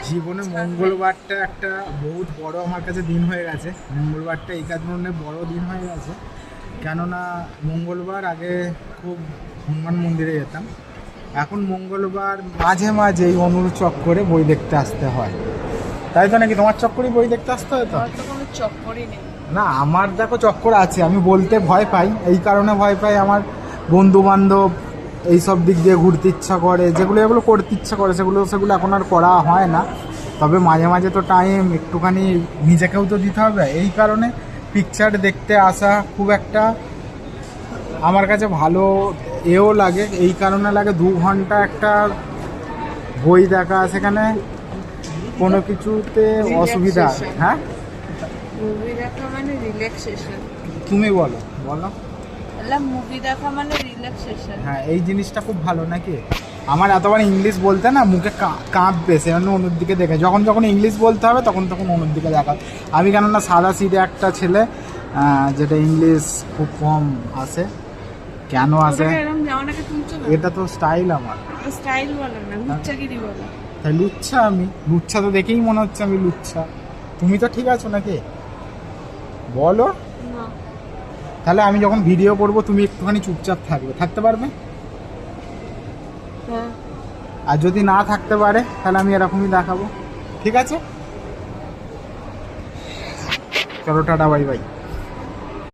জীবনে মঙ্গলবারটা একটা বহুত বড় আমার কাছে দিন হয়ে গেছে। মঙ্গলবারটা এই কারণে বড় দিন হয়ে গেছে, কেননা মঙ্গলবার আগে খুব হনুমান মন্দিরে যেতাম, এখন মঙ্গলবার মাঝে মাঝে এই অনুর চক্করে বই দেখতে আসতে হয়। তাই তো নাকি? তোমার চক্করেই বই দেখতে আসতে হয়? তো কোনো চক্করই নেই। না, আমার দেখো চক্কর আছে, আমি বলতে ভয় পাই। এই কারণে ভয় পাই, আমার বন্ধু বান্ধব এইসব দিক দিয়ে ঘুরতে ইচ্ছা করে, যেগুলো করতে ইচ্ছা করে সেগুলো এখন আর করা হয় না। তবে মাঝে মাঝে তো টাইম একটুখানি নিজেকেও তো দিতে হবে। এই কারণে পিকচার দেখতে আসা খুব একটা আমার কাছে ভালো এও লাগে। এই কারণে লাগে 2 ঘন্টা একটা বই দেখা, সেখানে কোনো কিছুতে অসুবিধা। হ্যাঁ, মুভি দেখা মানে রিল্যাক্সেশন। তুমি বলো বলো। মুভি দেখা মানে রিল্যাক্সেশন। হ্যাঁ, এই জিনিসটা খুব ভালো নাকি? আমার এতবার ইংলিশ বলতে না মুখে কাঁপবে, সেজন্য অনুর দিকে দেখে যখন ইংলিশ বলতে হবে তখন অনুর দিকে দেখা। আমি কেননা সাদা সিধে একটা ছেলে, যেটা ইংলিশ খুব কম আসে। কেন আসে? এটা তো স্টাইল আমার। স্টাইল বলো না, লুচ্চাগিরি বলো। তাই লুচ্ছা? আমি লুচ্ছা তো দেখেই মনে হচ্ছে আমি লুচ্ছা। তুমি তো ঠিক আছো নাকি? বলো। না। তাহলে আমি যখন ভিডিও করবো তুমি একটুখানি চুপচাপ থাকতে পারবে? হ্যাঁ। আর যদি না থাকতে পারে তাহলে আমি এরকমই দেখাবো, ঠিক আছে? চলো, টাটা, বাই বাই।